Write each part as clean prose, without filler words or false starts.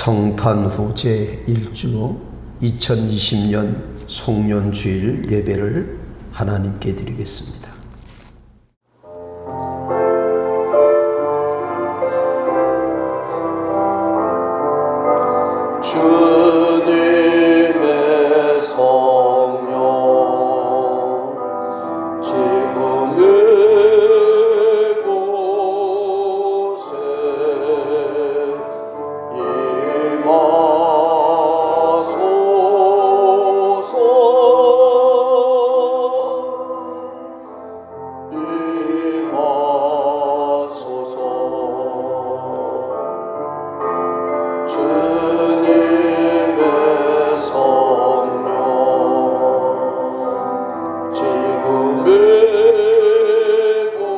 성탄 후 제1주 2020년 송년주일 예배를 하나님께 드리겠습니다. 주님의 성령 지금 이곳에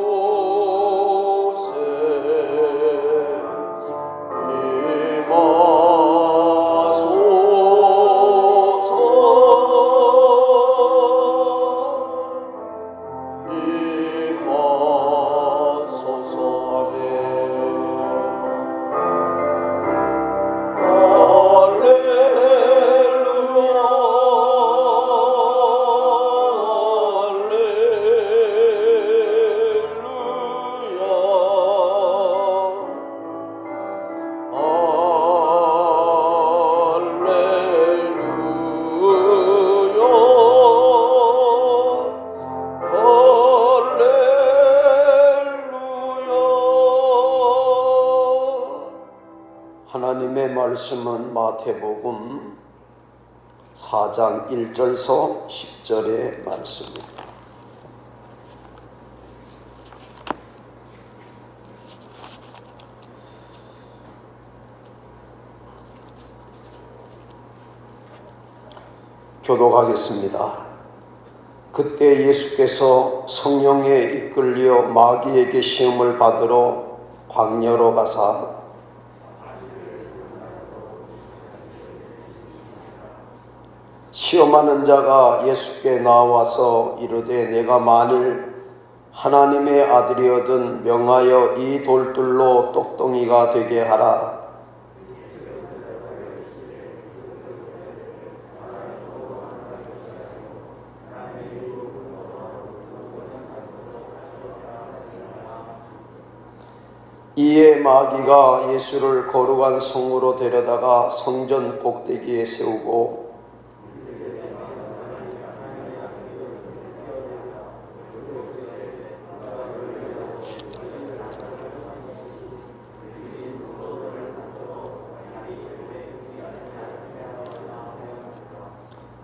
하나님의 말씀은 마태복음 4장 1절서 10절의 말씀입니다. 교독하겠습니다. 그때 예수께서 성령에 이끌려 마귀에게 시험을 받으러 광야로 가사 시험하는 자가 예수께 나와서 이르되 내가 만일 하나님의 아들이거든 명하여 이 돌들로 똑똑이가 되게 하라. 이에 마귀가 예수를 거룩한 성으로 데려다가 성전 꼭대기에 세우고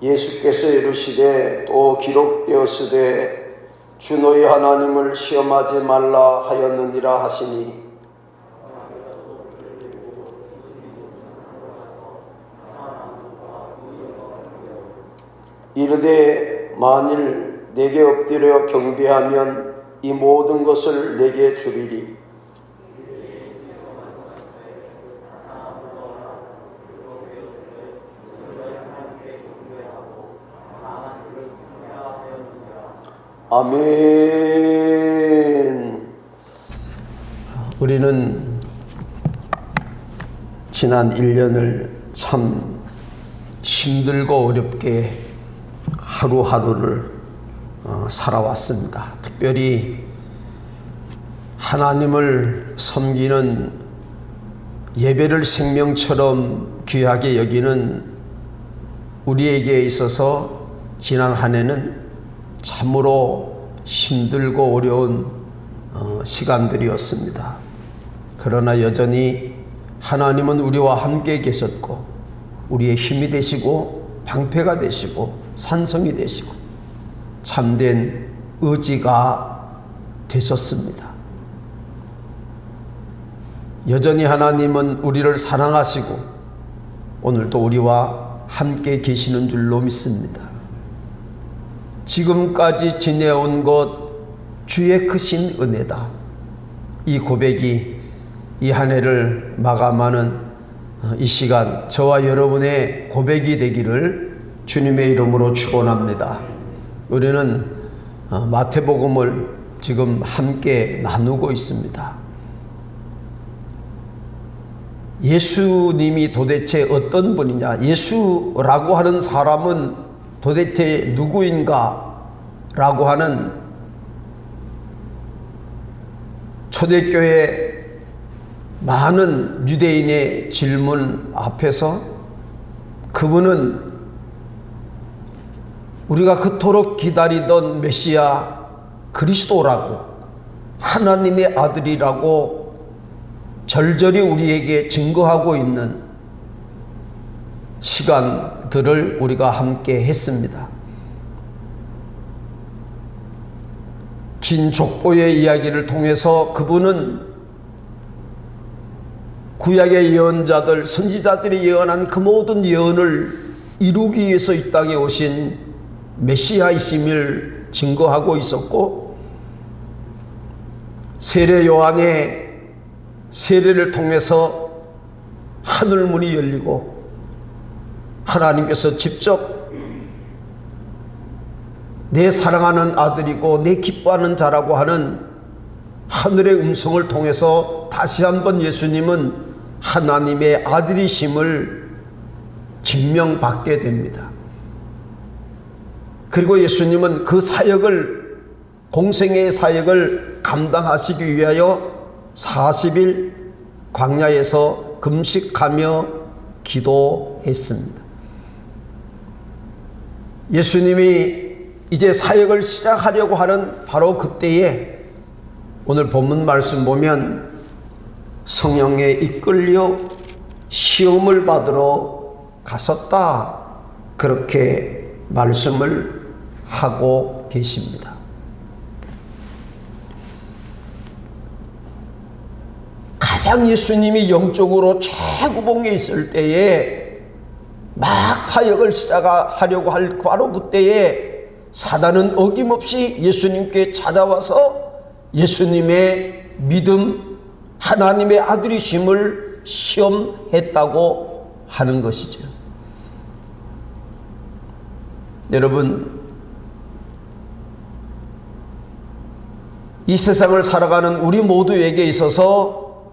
예수께서 이르시되 또 기록되었으되 주 너희 하나님을 시험하지 말라 하였느니라 하시니 이르되 만일 내게 엎드려 경배하면 이 모든 것을 내게 주리리. 아멘. 우리는 지난 1년을 참 힘들고 어렵게 하루하루를 살아왔습니다. 특별히 하나님을 섬기는 예배를 생명처럼 귀하게 여기는 우리에게 있어서 지난 한 해는 참으로 힘들고 어려운 시간들이었습니다. 그러나 여전히 하나님은 우리와 함께 계셨고 우리의 힘이 되시고 방패가 되시고 산성이 되시고 참된 의지가 되셨습니다. 여전히 하나님은 우리를 사랑하시고 오늘도 우리와 함께 계시는 줄로 믿습니다. 지금까지 지내온 것 주의 크신 은혜다. 이 고백이 이 한 해를 마감하는 이 시간 저와 여러분의 고백이 되기를 주님의 이름으로 축원합니다. 우리는 마태복음을 지금 함께 나누고 있습니다. 예수님이 도대체 어떤 분이냐, 예수라고 하는 사람은 도대체 누구인가 라고 하는 초대교회 많은 유대인의 질문 앞에서 그분은 우리가 그토록 기다리던 메시아 그리스도라고, 하나님의 아들이라고 절절히 우리에게 증거하고 있는 시간들을 우리가 함께 했습니다. 긴 족보의 이야기를 통해서 그분은 구약의 예언자들, 선지자들이 예언한 그 모든 예언을 이루기 위해서 이 땅에 오신 메시아이심을 증거하고 있었고, 세례 요한의 세례를 통해서 하늘문이 열리고 하나님께서 직접 내 사랑하는 아들이고 내 기뻐하는 자라고 하는 하늘의 음성을 통해서 다시 한번 예수님은 하나님의 아들이심을 증명받게 됩니다. 그리고 예수님은 그 사역을, 공생애의 사역을 감당하시기 위하여 40일 광야에서 금식하며 기도했습니다. 예수님이 이제 사역을 시작하려고 하는 바로 그때에 오늘 본문 말씀 보면 성령에 이끌려 시험을 받으러 가셨다, 그렇게 말씀을 하고 계십니다. 가장 예수님이 영적으로 최고봉에 있을 때에 막 사역을 시작하려고 할 바로 그때에 사단은 어김없이 예수님께 찾아와서 예수님의 믿음, 하나님의 아들이심을 시험했다고 하는 것이죠. 여러분, 이 세상을 살아가는 우리 모두에게 있어서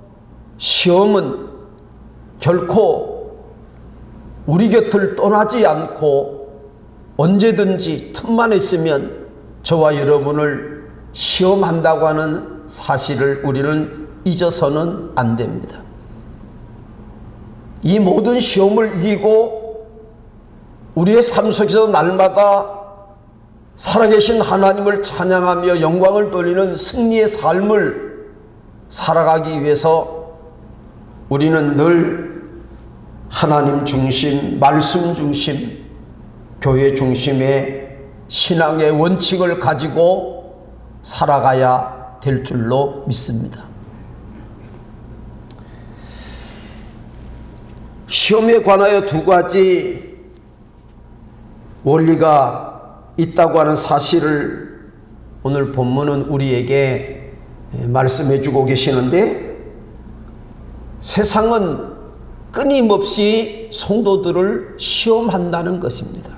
시험은 결코 우리 곁을 떠나지 않고 언제든지 틈만 있으면 저와 여러분을 시험한다고 하는 사실을 우리는 잊어서는 안 됩니다. 이 모든 시험을 이기고 우리의 삶 속에서 날마다 살아계신 하나님을 찬양하며 영광을 돌리는 승리의 삶을 살아가기 위해서 우리는 늘 하나님 중심, 말씀 중심, 교회 중심의 신앙의 원칙을 가지고 살아가야 될 줄로 믿습니다. 시험에 관하여 두 가지 원리가 있다고 하는 사실을 오늘 본문은 우리에게 말씀해 주고 계시는데, 세상은 끊임없이 성도들을 시험한다는 것입니다.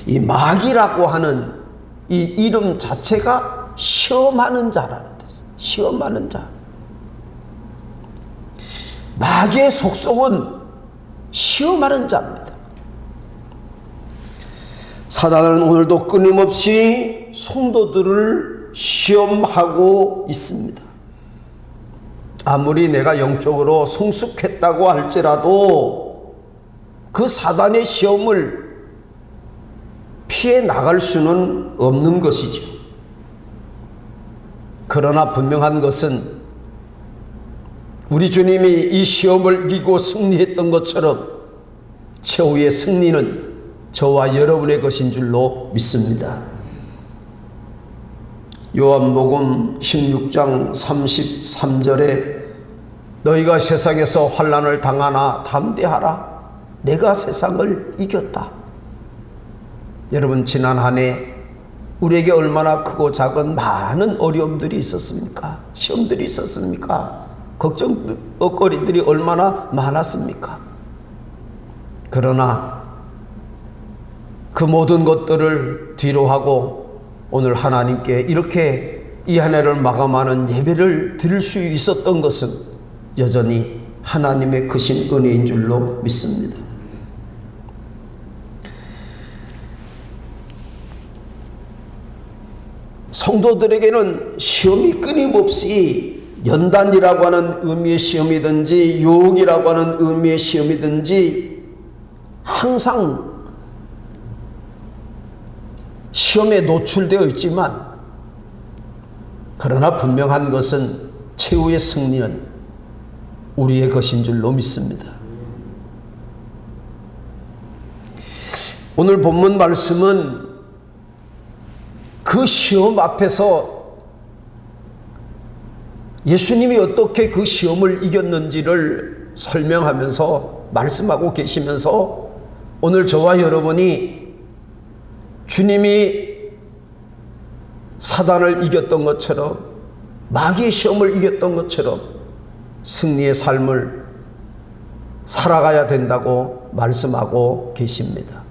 이 마귀라고 하는 이 이름 자체가 시험하는 자라는 뜻이에요. 시험하는 자. 마귀의 속성은 시험하는 자입니다. 사단은 오늘도 끊임없이 성도들을 시험하고 있습니다. 아무리 내가 영적으로 성숙했다고 할지라도 그 사단의 시험을 피해 나갈 수는 없는 것이죠. 그러나 분명한 것은 우리 주님이 이 시험을 이기고 승리했던 것처럼 최후의 승리는 저와 여러분의 것인 줄로 믿습니다. 요한복음 16장 33절에 너희가 세상에서 환난을 당하나 담대하라, 내가 세상을 이겼다. 여러분, 지난 한 해 우리에게 얼마나 크고 작은 많은 어려움들이 있었습니까? 시험들이 있었습니까? 걱정거리들이 얼마나 많았습니까? 그러나 그 모든 것들을 뒤로 하고 오늘 하나님께 이렇게 이 한 해를 마감하는 예배를 드릴 수 있었던 것은 여전히 하나님의 크신 은혜인 줄로 믿습니다. 성도들에게는 시험이 끊임없이 연단이라고 하는 의미의 시험이든지 유혹이라고 하는 의미의 시험이든지 항상 시험에 노출되어 있지만, 그러나 분명한 것은 최후의 승리는 우리의 것인 줄로 믿습니다. 오늘 본문 말씀은 그 시험 앞에서 예수님이 어떻게 그 시험을 이겼는지를 설명하면서 말씀하고 계시면서, 오늘 저와 여러분이 주님이 사단을 이겼던 것처럼, 마귀의 시험을 이겼던 것처럼 승리의 삶을 살아가야 된다고 말씀하고 계십니다.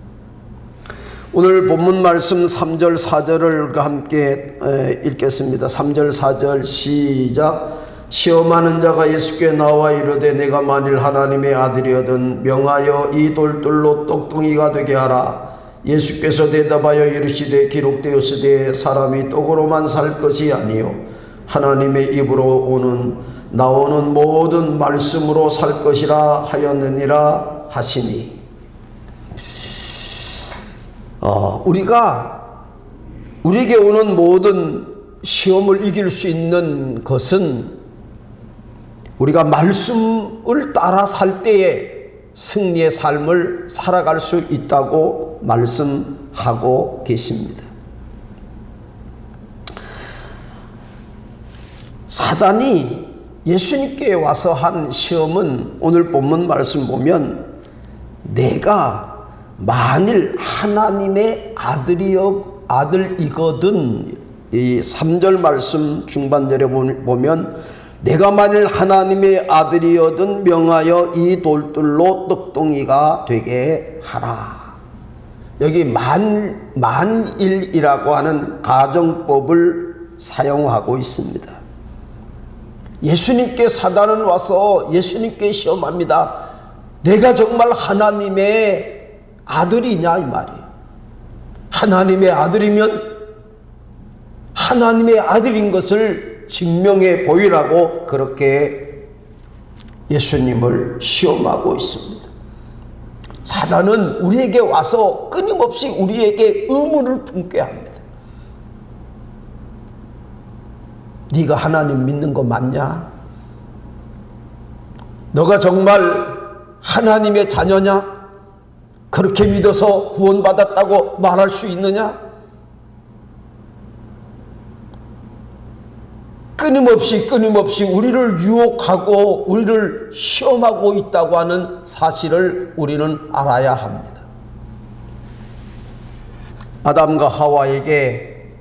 오늘 본문 말씀 3절 4절을 함께 읽겠습니다. 3절 4절 시작. 시험하는 자가 예수께 나와 이르되 내가 만일 하나님의 아들이거든 명하여 이 돌들로 떡덩이가 되게 하라. 예수께서 대답하여 이르시되 기록되었으되 사람이 떡으로만 살 것이 아니요 하나님의 입으로 나오는 모든 말씀으로 살 것이라 하였느니라 하시니. 우리에게 오는 모든 시험을 이길 수 있는 것은 우리가 말씀을 따라 살 때에 승리의 삶을 살아갈 수 있다고 말씀하고 계십니다. 사단이 예수님께 와서 한 시험은 오늘 본문 말씀 보면 내가 만일 하나님의 아들이거든, 이 3절 말씀 중반절에 보면 내가 만일 하나님의 아들이거든 명하여 이 돌들로 떡덩이가 되게 하라. 여기 만일이라고 하는 가정법을 사용하고 있습니다. 예수님께 사단은 와서 예수님께 시험합니다. 내가 정말 하나님의 아들이냐 이 말이에요. 하나님의 아들이면 하나님의 아들인 것을 증명해 보이라고 그렇게 예수님을 시험하고 있습니다. 사단은 우리에게 와서 끊임없이 우리에게 의문을 품게 합니다. 네가 하나님 믿는 거 맞냐? 너가 정말 하나님의 자녀냐? 그렇게 믿어서 구원받았다고 말할 수 있느냐? 끊임없이 우리를 유혹하고 우리를 시험하고 있다고 하는 사실을 우리는 알아야 합니다. 아담과 하와에게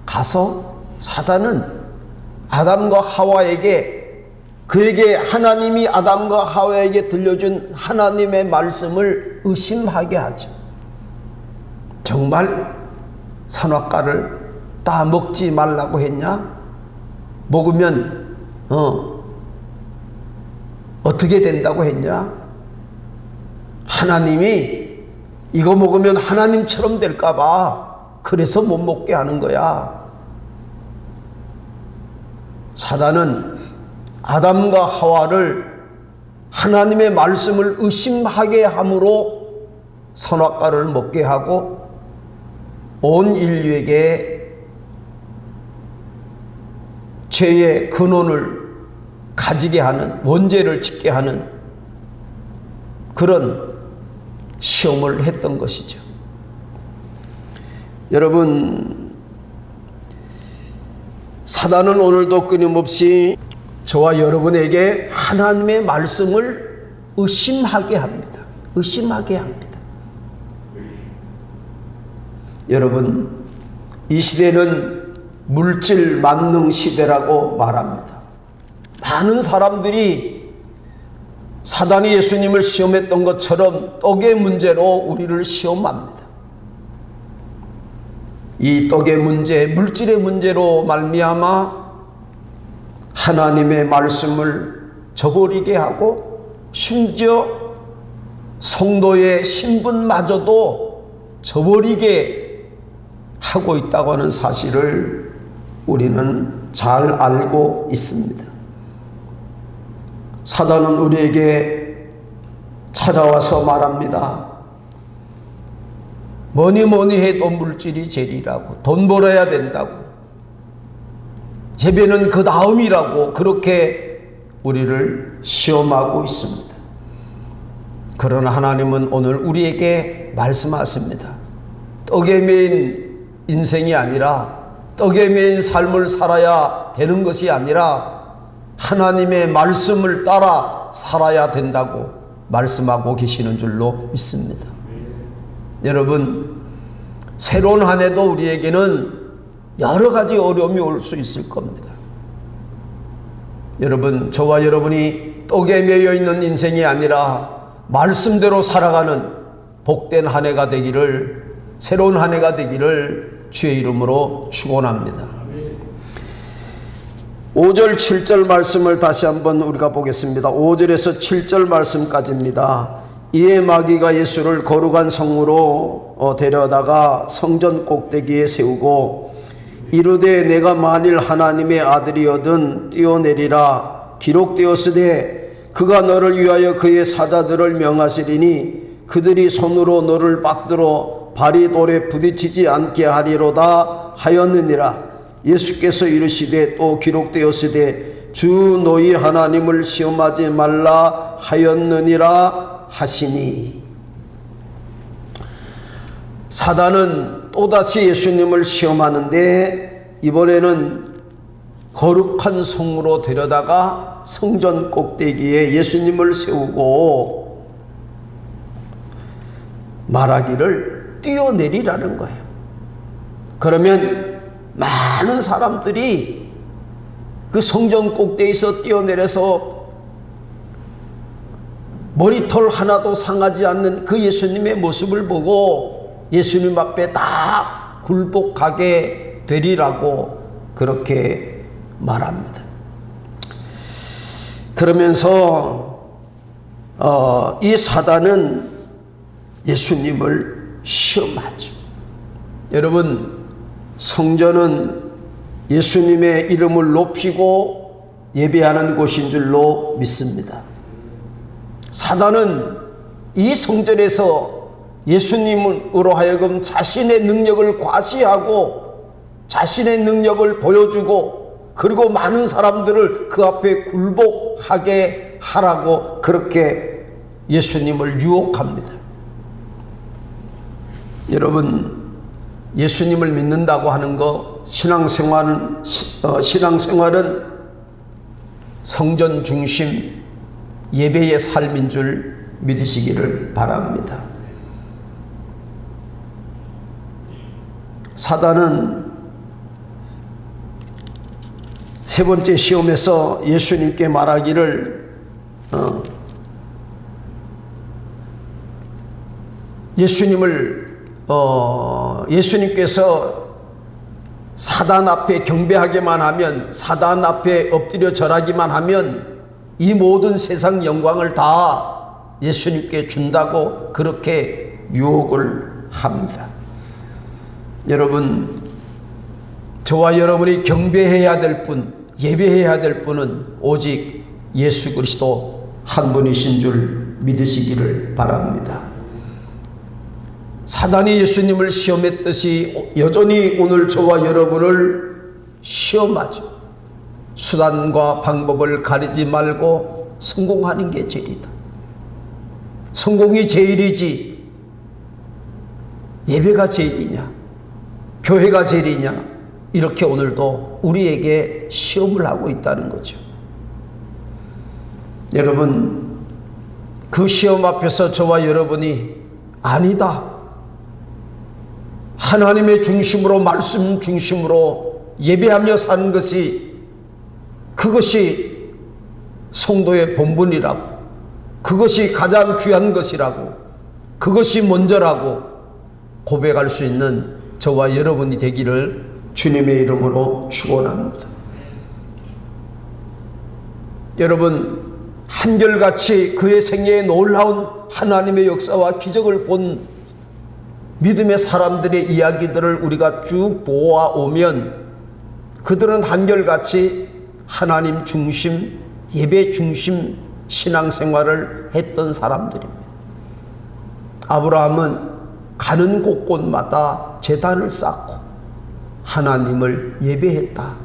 가서 사단은 아담과 하와에게 그에게 하나님이 아담과 하와에게 들려준 하나님의 말씀을 의심하게 하죠. 정말 선악과를 다 먹지 말라고 했냐? 먹으면 어떻게 된다고 했냐? 하나님이 이거 먹으면 하나님처럼 될까 봐 그래서 못 먹게 하는 거야. 사단은 아담과 하와를 하나님의 말씀을 의심하게 함으로 선악과를 먹게 하고 온 인류에게 죄의 근원을 가지게 하는, 원죄를 짓게 하는 그런 시험을 했던 것이죠. 여러분, 사단은 오늘도 끊임없이 저와 여러분에게 하나님의 말씀을 의심하게 합니다. 의심하게 합니다. 여러분, 이 시대는 물질 만능 시대라고 말합니다. 많은 사람들이 사단이 예수님을 시험했던 것처럼 떡의 문제로 우리를 시험합니다. 이 떡의 문제, 물질의 문제로 말미암아 하나님의 말씀을 저버리게 하고 심지어 성도의 신분마저도 저버리게 하고 있다고 하는 사실을 우리는 잘 알고 있습니다. 사단은 우리에게 찾아와서 말합니다. 뭐니 해도 물질이 제일이라고, 돈 벌어야 된다고, 예배는 그 다음이라고 그렇게 우리를 시험하고 있습니다. 그러나 하나님은 오늘 우리에게 말씀하십니다. 떡에 매인 인생이 아니라, 떡에 매인 삶을 살아야 되는 것이 아니라 하나님의 말씀을 따라 살아야 된다고 말씀하고 계시는 줄로 믿습니다. 여러분, 새로운 한 해도 우리에게는 여러 가지 어려움이 올 수 있을 겁니다. 여러분, 저와 여러분이 떡에 매여 있는 인생이 아니라 말씀대로 살아가는 복된 한 해가 되기를, 새로운 한 해가 되기를 주의 이름으로 축원합니다. 5절 7절 말씀을 다시 한번 우리가 보겠습니다. 5절에서 7절 말씀까지입니다. 이에 마귀가 예수를 거룩한 성으로 데려다가 성전 꼭대기에 세우고 이르되 내가 만일 하나님의 아들이거든 뛰어내리라. 기록되었으되 그가 너를 위하여 그의 사자들을 명하시리니 그들이 손으로 너를 받들어 발이 돌에 부딪히지 않게 하리로다 하였느니라. 예수께서 이르시되 또 기록되었으되 주 너희 하나님을 시험하지 말라 하였느니라 하시니. 사단은 또다시 예수님을 시험하는데 이번에는 거룩한 성으로 데려다가 성전 꼭대기에 예수님을 세우고 말하기를 뛰어내리라는 거예요. 그러면 많은 사람들이 그 성전 꼭대기에서 뛰어내려서 머리털 하나도 상하지 않는 그 예수님의 모습을 보고 예수님 앞에 다 굴복하게 되리라고 그렇게 말합니다. 그러면서 이 사단은 예수님을 시험하죠. 여러분, 성전은 예수님의 이름을 높이고 예배하는 곳인 줄로 믿습니다. 사단은 이 성전에서 예수님으로 하여금 자신의 능력을 과시하고 자신의 능력을 보여주고 그리고 많은 사람들을 그 앞에 굴복하게 하라고 그렇게 예수님을 유혹합니다. 여러분, 예수님을 믿는다고 하는 거, 신앙생활은 성전 중심 예배의 삶인 줄 믿으시기를 바랍니다. 사단은 세 번째 시험에서 예수님께 말하기를 예수님께서 사단 앞에 경배하기만 하면, 사단 앞에 엎드려 절하기만 하면 이 모든 세상 영광을 다 예수님께 준다고 그렇게 유혹을 합니다. 여러분, 저와 여러분이 경배해야 될 분, 예배해야 될 분은 오직 예수 그리스도 한 분이신 줄 믿으시기를 바랍니다. 사단이 예수님을 시험했듯이 여전히 오늘 저와 여러분을 시험하죠. 수단과 방법을 가리지 말고 성공하는 게 제일이다. 성공이 제일이지 예배가 제일이냐, 교회가 제일이냐, 이렇게 오늘도 우리에게 시험을 하고 있다는 거죠. 여러분, 그 시험 앞에서 저와 여러분이 아니다, 하나님의 중심으로, 말씀 중심으로 예배하며 사는 것이, 그것이 성도의 본분이라고, 그것이 가장 귀한 것이라고, 그것이 먼저라고 고백할 수 있는 저와 여러분이 되기를 주님의 이름으로 축원합니다. 여러분, 한결같이 그의 생애에 놀라운 하나님의 역사와 기적을 본 믿음의 사람들의 이야기들을 우리가 쭉 보아오면 그들은 한결같이 하나님 중심, 예배 중심 신앙생활을 했던 사람들입니다. 아브라함은 가는 곳곳마다 제단을 쌓고 하나님을 예배했다.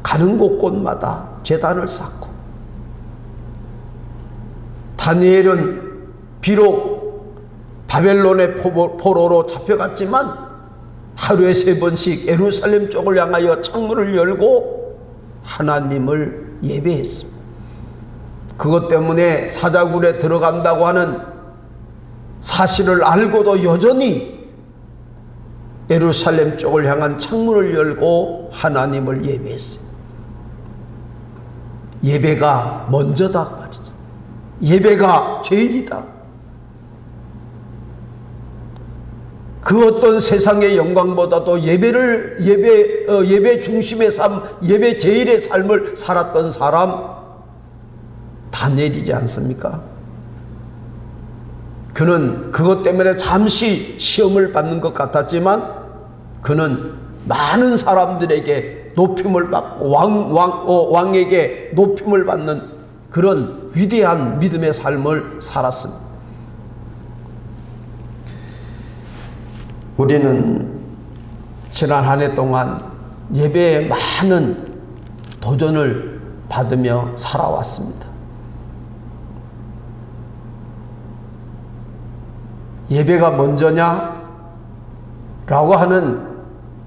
가는 곳곳마다 제단을 쌓고. 다니엘은 비록 바벨론의 포로로 잡혀갔지만 하루에 3번씩 예루살렘 쪽을 향하여 창문을 열고 하나님을 예배했습니다. 그것 때문에 사자굴에 들어간다고 하는 사실을 알고도 여전히 예루살렘 쪽을 향한 창문을 열고 하나님을 예배했어요. 예배가 먼저다 말이죠. 예배가 제일이다. 그 어떤 세상의 영광보다도 예배 중심의 삶, 예배 제일의 삶을 살았던 사람 다니엘이지 않습니까? 그는 그것 때문에 잠시 시험을 받는 것 같았지만 그는 많은 사람들에게 높임을 받고 왕에게 높임을 받는 그런 위대한 믿음의 삶을 살았습니다. 우리는 지난 한 해 동안 예배에 많은 도전을 받으며 살아왔습니다. 예배가 먼저냐? 라고 하는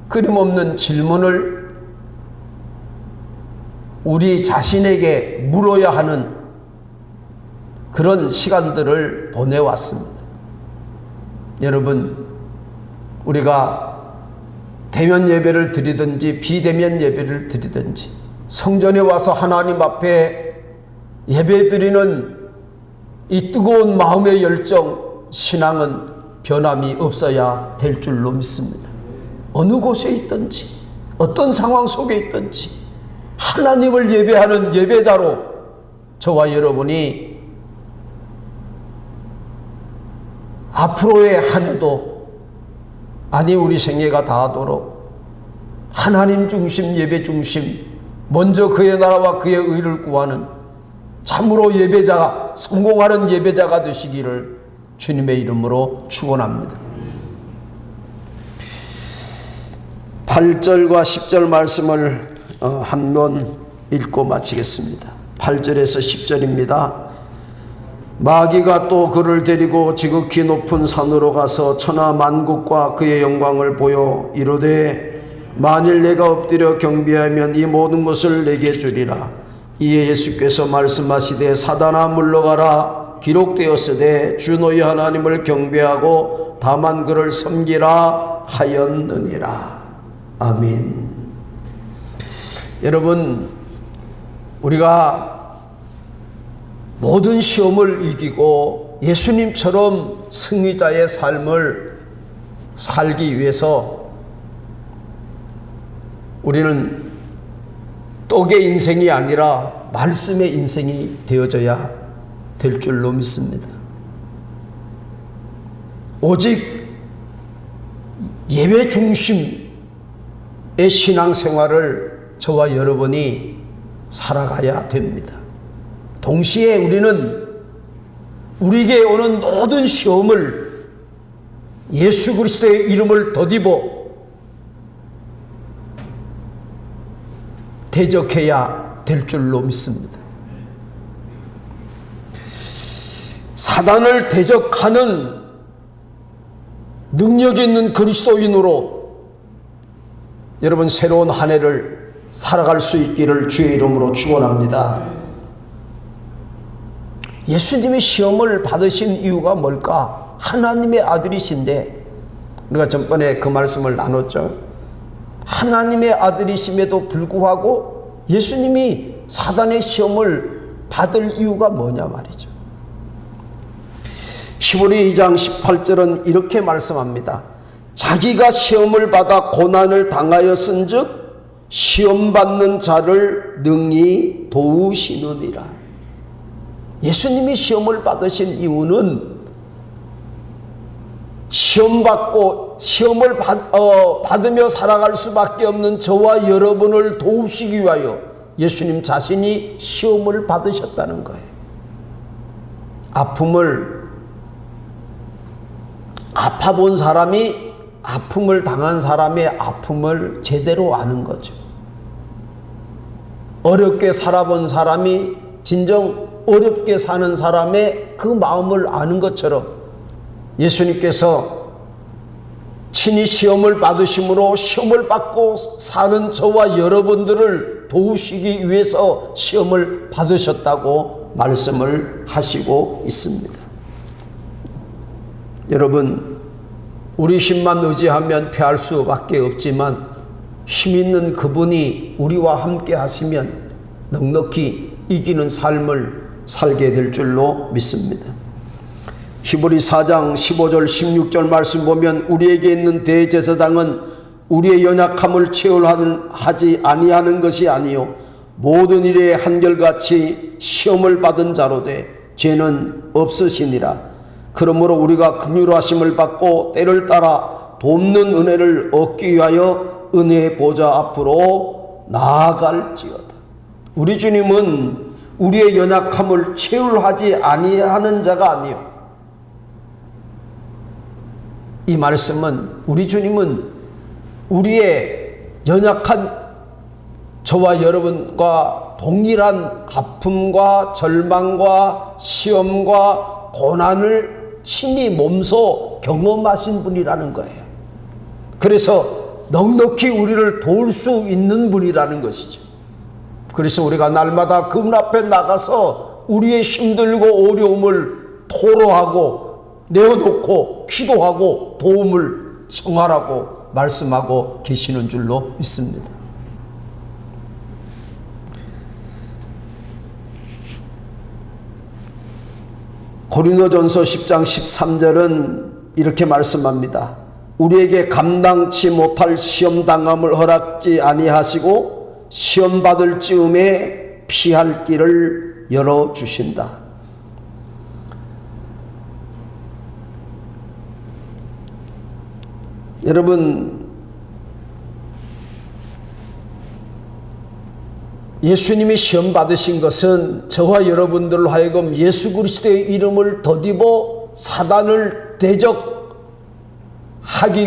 끊임없는 질문을 우리 자신에게 물어야 하는 그런 시간들을 보내왔습니다. 여러분, 우리가 대면 예배를 드리든지 비대면 예배를 드리든지 성전에 와서 하나님 앞에 예배 드리는 이 뜨거운 마음의 열정, 신앙은 변함이 없어야 될 줄로 믿습니다. 어느 곳에 있든지 어떤 상황 속에 있든지 하나님을 예배하는 예배자로 저와 여러분이 앞으로의 한 해도 아니 우리 생애가 다하도록 하나님 중심 예배 중심 먼저 그의 나라와 그의 의를 구하는 참으로 예배자가 성공하는 예배자가 되시기를 주님의 이름으로 축원합니다. 8절과 10절 말씀을 한번 읽고 마치겠습니다. 8절에서 10절입니다. 마귀가 또 그를 데리고 지극히 높은 산으로 가서 천하 만국과 그의 영광을 보여 이르되 만일 내가 엎드려 경배하면 이 모든 것을 내게 주리라. 이에 예수께서 말씀하시되 사단아 물러가라. 기록되었으되 주 너희 하나님을 경배하고 다만 그를 섬기라 하였느니라. 아멘. 여러분, 우리가 모든 시험을 이기고 예수님처럼 승리자의 삶을 살기 위해서 우리는 떡의 인생이 아니라 말씀의 인생이 되어져야 될 줄로 믿습니다. 오직 예배 중심의 신앙생활을 저와 여러분이 살아가야 됩니다. 동시에 우리는 우리에게 오는 모든 시험을 예수 그리스도의 이름을 덧입어 대적해야 될 줄로 믿습니다. 사단을 대적하는 능력 있는 그리스도인으로 여러분 새로운 한 해를 살아갈 수 있기를 주의 이름으로 축원합니다. 예수님이 시험을 받으신 이유가 뭘까? 하나님의 아들이신데 우리가 전번에 그 말씀을 나눴죠. 하나님의 아들이심에도 불구하고 예수님이 사단의 시험을 받을 이유가 뭐냐 말이죠. 히브리 2장 18절은 이렇게 말씀합니다. 자기가 시험을 받아 고난을 당하였은즉 시험받는 자를 능히 도우시느니라. 예수님이 시험을 받으신 이유는 시험을 받으며 살아갈 수밖에 없는 저와 여러분을 도우시기 위하여 예수님 자신이 시험을 받으셨다는 거예요. 아파본 사람이 아픔을 당한 사람의 아픔을 제대로 아는 거죠. 어렵게 살아본 사람이 진정 어렵게 사는 사람의 그 마음을 아는 것처럼 예수님께서 친히 시험을 받으심으로 시험을 받고 사는 저와 여러분들을 도우시기 위해서 시험을 받으셨다고 말씀을 하시고 있습니다. 여러분, 우리 힘만 의지하면 피할 수밖에 없지만 힘 있는 그분이 우리와 함께 하시면 넉넉히 이기는 삶을 살게 될 줄로 믿습니다. 히브리 4장 15절 16절 말씀 보면 우리에게 있는 대제사장은 우리의 연약함을 체험하지 아니하는 것이 아니요 모든 일에 한결같이 시험을 받은 자로 돼 죄는 없으시니라. 그러므로 우리가 긍휼하심을 받고 때를 따라 돕는 은혜를 얻기 위하여 은혜의 보좌 앞으로 나아갈지어다. 우리 주님은 우리의 연약함을 체험하지 아니하는 자가 아니요. 이 말씀은 우리 주님은 우리의 연약한 저와 여러분과 동일한 아픔과 절망과 시험과 고난을 친히 몸소 경험하신 분이라는 거예요. 그래서 넉넉히 우리를 도울 수 있는 분이라는 것이죠. 그래서 우리가 날마다 그분 앞에 나가서 우리의 힘들고 어려움을 토로하고 내어놓고 기도하고 도움을 청하라고 말씀하고 계시는 줄로 믿습니다. 고린도전서 10장 13절은 이렇게 말씀합니다. 우리에게 감당치 못할 시험당함을 허락지 아니하시고 시험 받을 즈음에 피할 길을 열어주신다. 여러분, 예수님이 시험 받으신 것은 저와 여러분들로 하여금 예수 그리스도의 이름을 덧입어 사단을 대적하기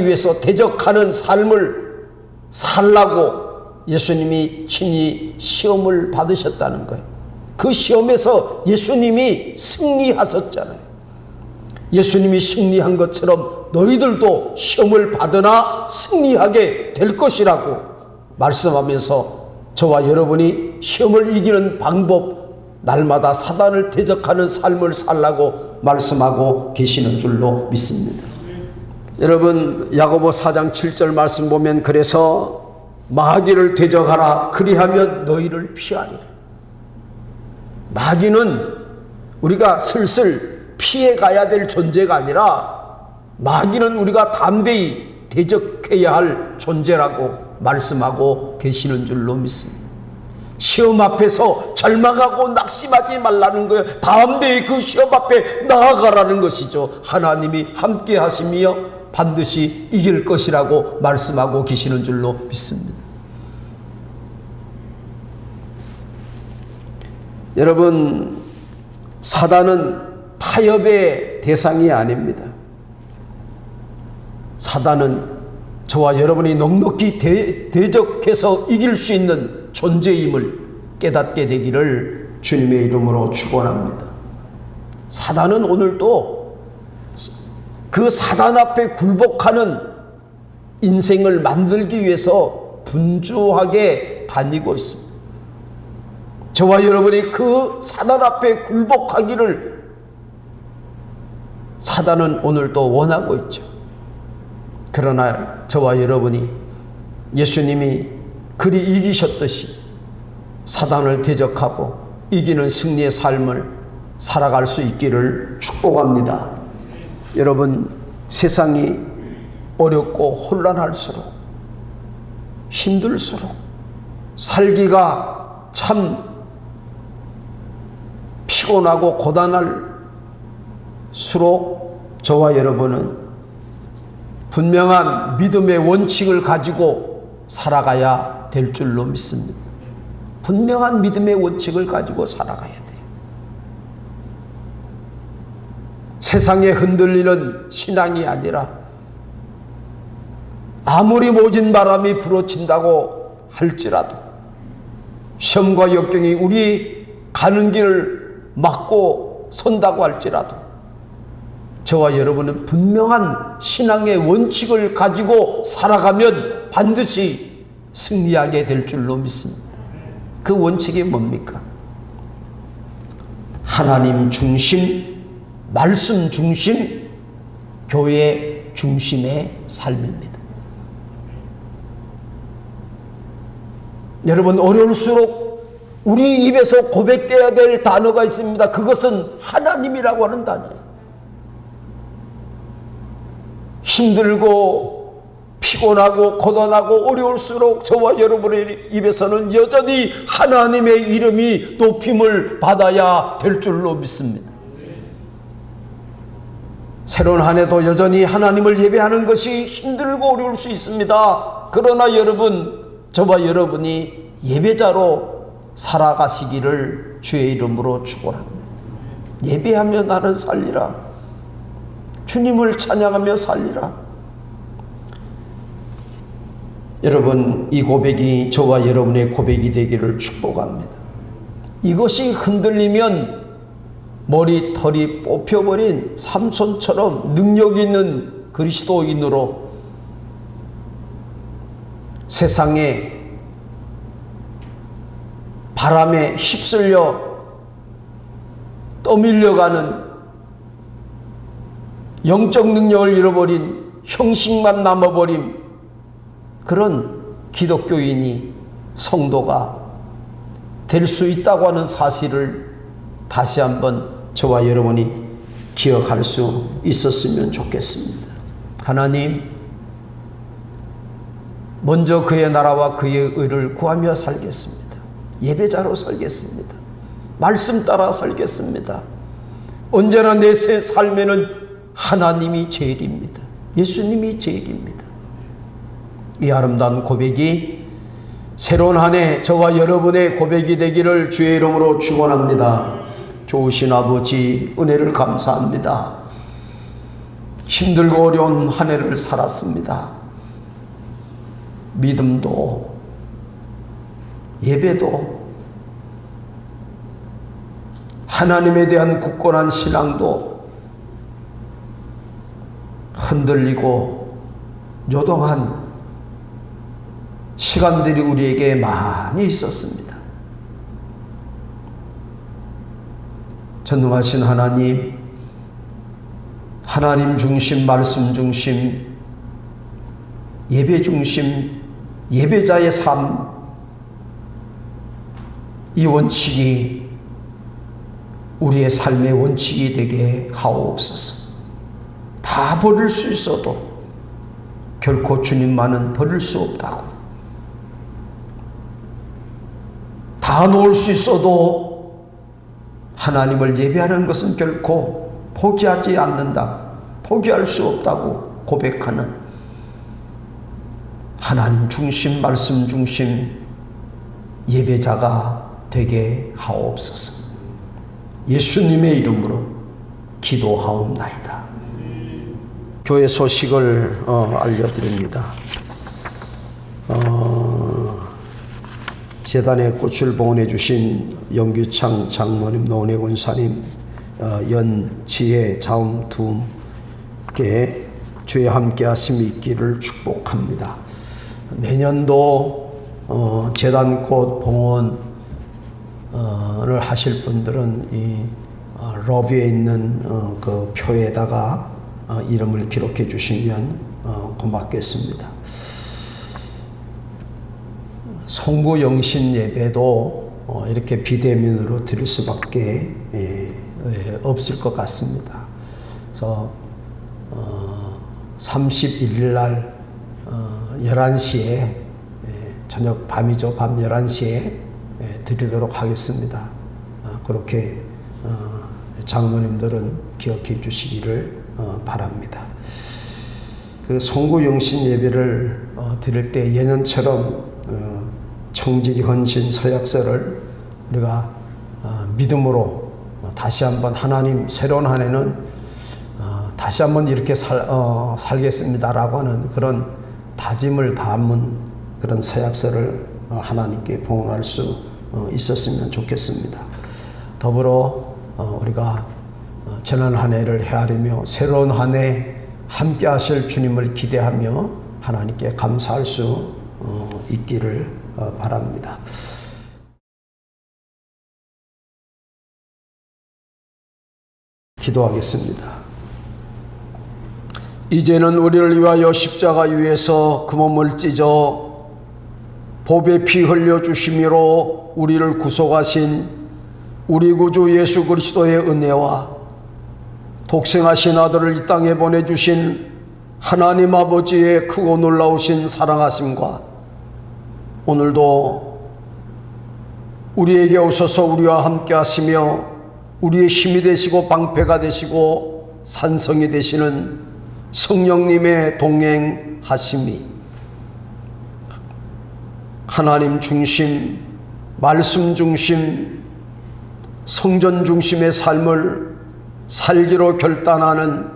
위해서 대적하는 삶을 살라고 예수님이 친히 시험을 받으셨다는 거예요. 그 시험에서 예수님이 승리하셨잖아요. 예수님이 승리한 것처럼 너희들도 시험을 받으나 승리하게 될 것이라고 말씀하면서 저와 여러분이 시험을 이기는 방법, 날마다 사단을 대적하는 삶을 살라고 말씀하고 계시는 줄로 믿습니다. 여러분, 야고보 4장 7절 말씀 보면 그래서 마귀를 대적하라 그리하면 너희를 피하리라. 마귀는 우리가 슬슬 피해 가야 될 존재가 아니라 마귀는 우리가 담대히 대적해야 할 존재라고 말씀하고 계시는 줄로 믿습니다. 시험 앞에서 절망하고 낙심하지 말라는 거예요. 담대히 그 시험 앞에 나아가라는 것이죠. 하나님이 함께 하시며 반드시 이길 것이라고 말씀하고 계시는 줄로 믿습니다. 여러분, 사단은 타협의 대상이 아닙니다. 사단은 저와 여러분이 넉넉히 대적해서 이길 수 있는 존재임을 깨닫게 되기를 주님의 이름으로 축원합니다. 사단은 오늘도 그 사단 앞에 굴복하는 인생을 만들기 위해서 분주하게 다니고 있습니다. 저와 여러분이 그 사단 앞에 굴복하기를 사단은 오늘도 원하고 있죠. 그러나 저와 여러분이 예수님이 그리 이기셨듯이 사단을 대적하고 이기는 승리의 삶을 살아갈 수 있기를 축복합니다. 여러분, 세상이 어렵고 혼란할수록 힘들수록 살기가 참 피곤하고 고단할수록 저와 여러분은 분명한 믿음의 원칙을 가지고 살아가야 될 줄로 믿습니다. 분명한 믿음의 원칙을 가지고 살아가야 돼요. 세상에 흔들리는 신앙이 아니라 아무리 모진 바람이 불어친다고 할지라도 시험과 역경이 우리 가는 길을 막고 선다고 할지라도 저와 여러분은 분명한 신앙의 원칙을 가지고 살아가면 반드시 승리하게 될 줄로 믿습니다. 그 원칙이 뭡니까? 하나님 중심, 말씀 중심, 교회 중심의 삶입니다. 여러분, 어려울수록 우리 입에서 고백돼야 될 단어가 있습니다. 그것은 하나님이라고 하는 단어예요. 힘들고 피곤하고 고단하고 어려울수록 저와 여러분의 입에서는 여전히 하나님의 이름이 높임을 받아야 될 줄로 믿습니다. 새로운 한 해도 여전히 하나님을 예배하는 것이 힘들고 어려울 수 있습니다. 그러나 여러분, 저와 여러분이 예배자로 살아가시기를 주의 이름으로 축원합니다. 예배하며 나는 살리라. 주님을 찬양하며 살리라. 여러분, 이 고백이 저와 여러분의 고백이 되기를 축복합니다. 이것이 흔들리면 머리털이 뽑혀버린 삼손처럼 능력 있는 그리스도인으로 세상에 바람에 휩쓸려 떠밀려가는 영적 능력을 잃어버린 형식만 남아버린 그런 기독교인이 성도가 될 수 있다고 하는 사실을 다시 한번 저와 여러분이 기억할 수 있었으면 좋겠습니다. 하나님, 먼저 그의 나라와 그의 의를 구하며 살겠습니다. 예배자로 살겠습니다. 말씀 따라 살겠습니다. 언제나 내 삶에는 하나님이 제일입니다. 예수님이 제일입니다. 이 아름다운 고백이 새로운 한 해 저와 여러분의 고백이 되기를 주의 이름으로 축원합니다. 좋으신 아버지, 은혜를 감사합니다. 힘들고 어려운 한 해를 살았습니다. 믿음도 예배도 하나님에 대한 굳건한 신앙도 흔들리고 요동한 시간들이 우리에게 많이 있었습니다. 전능하신 하나님, 하나님 중심, 말씀 중심, 예배 중심, 예배자의 삶, 이 원칙이 우리의 삶의 원칙이 되게 하옵소서. 다 버릴 수 있어도 결코 주님만은 버릴 수 없다고, 다 놓을 수 있어도 하나님을 예배하는 것은 결코 포기하지 않는다, 포기할 수 없다고 고백하는 하나님 중심, 말씀 중심 예배자가 되게 하옵소서. 예수님의 이름으로 기도하옵나이다. 교회 소식을 알려드립니다. 재단에 꽃을 봉헌해 주신 영규창 장모님, 노은혜 권사님, 연지혜 자음 두 개 주의 함께 하심이 있기를 축복합니다. 내년도 재단꽃 봉헌을 하실 분들은 이 러비에 있는 그 표에다가 이름을 기록해 주시면 고맙겠습니다. 송구 영신 예배도 이렇게 비대면으로 드릴 수밖에 없을 것 같습니다. 그래서 31일 날 11시에 저녁 밤이죠. 밤 11시에 드리도록 하겠습니다. 그렇게 장로님들은 기억해 주시기를 바랍니다. 그 송구 영신 예배를 드릴 때 예년처럼 청지기 헌신 서약서를 우리가 믿음으로 다시 한번 하나님 새로운 한 해는 다시 한번 이렇게 살겠습니다라고 하는 그런 다짐을 담은 그런 서약서를 하나님께 봉헌할 수 있었으면 좋겠습니다. 더불어 우리가 지난 한 해를 헤아리며 새로운 한 해 함께 하실 주님을 기대하며 하나님께 감사할 수 있기를 바랍니다. 기도하겠습니다. 이제는 우리를 위하여 십자가 위에서 그 몸을 찢어 보배 피 흘려 주심으로 우리를 구속하신 우리 구주 예수 그리스도의 은혜와 독생하신 아들을 이 땅에 보내주신 하나님 아버지의 크고 놀라우신 사랑하심과 오늘도 우리에게 오셔서 우리와 함께 하시며 우리의 힘이 되시고 방패가 되시고 산성이 되시는 성령님의 동행하심이 하나님 중심, 말씀 중심, 성전 중심의 삶을 살기로 결단하는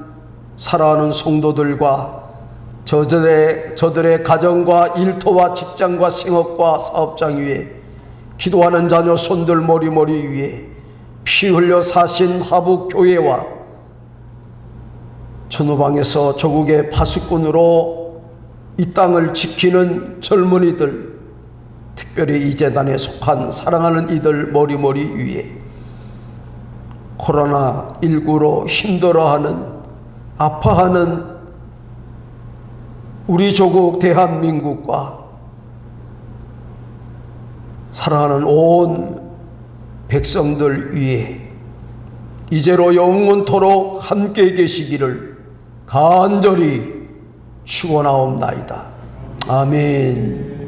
살아가는 성도들과 저들의 가정과 일터와 직장과 생업과 사업장 위에 기도하는 자녀 손들 머리머리 위에 피 흘려 사신 하북교회와 전후방에서 조국의 파수꾼으로 이 땅을 지키는 젊은이들, 특별히 이 재단에 속한 사랑하는 이들 머리머리 위에 코로나19로 힘들어하는 아파하는 우리 조국 대한민국과 사랑하는 온 백성들 위에 이제로 영원토록 함께 계시기를 간절히 축원하옵나이다. 아멘.